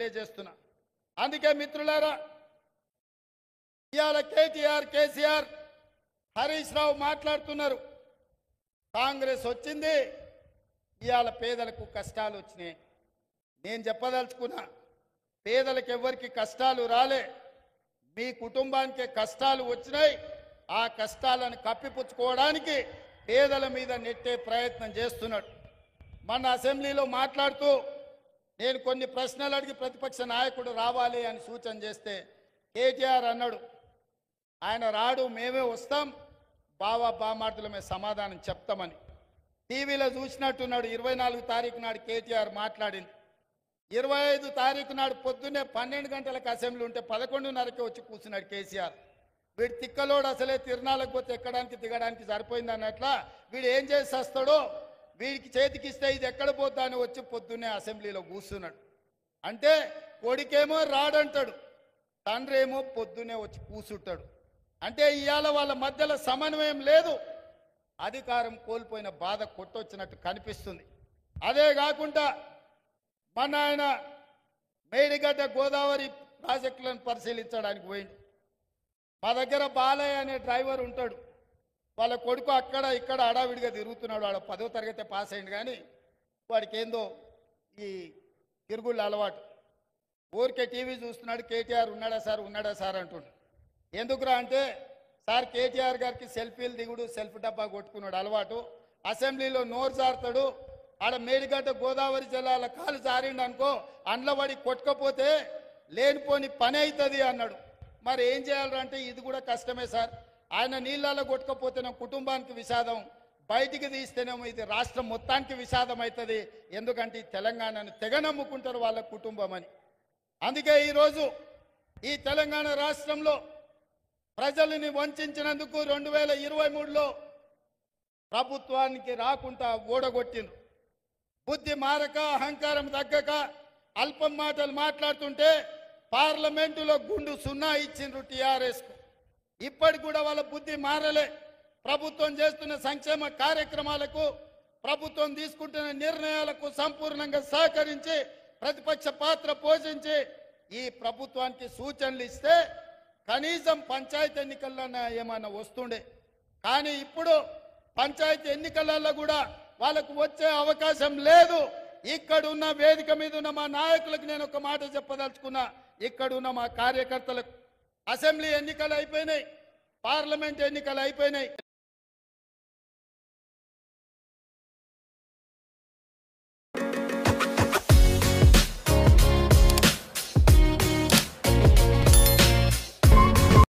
తెలియజేస్తున్నా. అందుకే మిత్రులారా, ఇవాళ కేటీఆర్, కేసీఆర్, హరీష్ రావు మాట్లాడుతున్నారు. కాంగ్రెస్ వచ్చింది, ఇవాళ పేదలకు కష్టాలు వచ్చినాయి. నేను చెప్పదలుచుకున్నా, పేదలకు ఎవరికి కష్టాలు రాలే, మీ కుటుంబానికే కష్టాలు వచ్చినాయి. ఆ కష్టాలను కప్పిపుచ్చుకోవడానికి పేదల మీద నెట్టే ప్రయత్నం చేస్తున్నాడు. మన అసెంబ్లీలో మాట్లాడుతూ నేను కొన్ని ప్రశ్నలు అడిగి ప్రతిపక్ష నాయకుడు రావాలి అని సూచన చేస్తే కేటీఆర్ అన్నాడు, ఆయన రాడు, మేమే వస్తాం, బావా బామార్దులమే సమాధానం చెప్తామని. టీవీలో చూసినట్టున్నాడు. 24 తారీఖు నాడు కేటీఆర్ మాట్లాడింది. 25 తారీఖు నాడు పొద్దున్నే 12 గంటలకు అసెంబ్లీ ఉంటే 11:30కి వచ్చి కూర్చున్నాడు కేసీఆర్. వీడు తిక్కలోడు, అసలే తిరునాళ్ళకు పోతే ఎక్కడానికి దిగడానికి సరిపోయింది అన్నట్లా వీడు ఏం చేసి వస్తాడో, వీడికి చేతికి ఇస్తే ఇది ఎక్కడ పోతా అని వచ్చి పొద్దున్నే అసెంబ్లీలో కూర్చున్నాడు. అంటే కొడుకేమో రాడంటాడు, తండ్రి ఏమో పొద్దున్నే వచ్చి కూర్చుంటాడు. అంటే ఇవాళ వాళ్ళ మధ్యలో సమన్వయం లేదు. అధికారం కోల్పోయిన బాధ కొట్టొచ్చినట్టు కనిపిస్తుంది. అదే కాకుండా మన ఆయన మేడిగడ్డ గోదావరి ప్రాజెక్టులను పరిశీలించడానికి పోయిండు. మా దగ్గర బాలయ్య అనే డ్రైవర్ ఉంటాడు. వాళ్ళ కొడుకు అక్కడ ఇక్కడ అడావిడిగా తిరుగుతున్నాడు. వాడు 10వ తరగతి పాస్ అయింది, కానీ వాడికి ఏందో ఈ తిరుగుళ్ళు అలవాటు. ఊరికే టీవీ చూస్తున్నాడు. కేటీఆర్ ఉన్నాడా సార్ అంటుండు. ఎందుకురా అంటే, సార్ కేటీఆర్ గారికి సెల్ఫీలు దిగుడు, సెల్ఫ్ డబ్బా కొట్టుకున్నాడు అలవాటు. అసెంబ్లీలో నోరు జారుతాడు. ఆడ మేడిగడ్డ గోదావరి జిల్లాల కాలు జారిండు అనుకో, అండ్లబడి కొట్టుకపోతే లేనిపోని పని అవుతుంది అన్నాడు. మరి ఏం చేయాలంటే ఇది కూడా కష్టమే సార్. ఆయన నీళ్ళలో కొట్టుకపోతేనేమో కుటుంబానికి విషాదం, బయటికి తీస్తేనేమో ఇది రాష్ట్రం మొత్తానికి విషాదం అవుతుంది. ఎందుకంటే ఈ తెలంగాణను తెగ నమ్ముకుంటారు వాళ్ళ కుటుంబం అని. అందుకే ఈరోజు ఈ తెలంగాణ రాష్ట్రంలో ప్రజల్ని వంచినందుకు 2023లో ప్రభుత్వానికి రాకుండా ఓడగొట్టిండ్రు. బుద్ధి మారక, అహంకారం తగ్గక అల్పం మాటలు మాట్లాడుతుంటే పార్లమెంటులో గుండు 0 ఇచ్చిండ్రు టీఆర్ఎస్కు. ఇప్పటికి కూడా వాళ్ళ బుద్ధి మారలే. ప్రభుత్వం చేస్తున్న సంక్షేమ కార్యక్రమాలకు, ప్రభుత్వం తీసుకుంటున్న నిర్ణయాలకు సంపూర్ణంగా సహకరించి ప్రతిపక్ష పాత్ర పోషించి ఈ ప్రభుత్వానికి సూచనలు ఇస్తే కనీసం పంచాయతీ ఎన్నికల్లో ఏమైనా వస్తుండే. కానీ ఇప్పుడు పంచాయతీ ఎన్నికలలో కూడా వాళ్ళకు వచ్చే అవకాశం లేదు. ఇక్కడున్న వేదిక మీద ఉన్న మా నాయకులకు నేను ఒక మాట చెప్పదలుచుకున్నా. ఇక్కడున్న మా కార్యకర్తలకు అసెంబ్లీ ఎన్నికలు అయిపోయినాయి, పార్లమెంట్ ఎన్నికలు అయిపోయినాయి.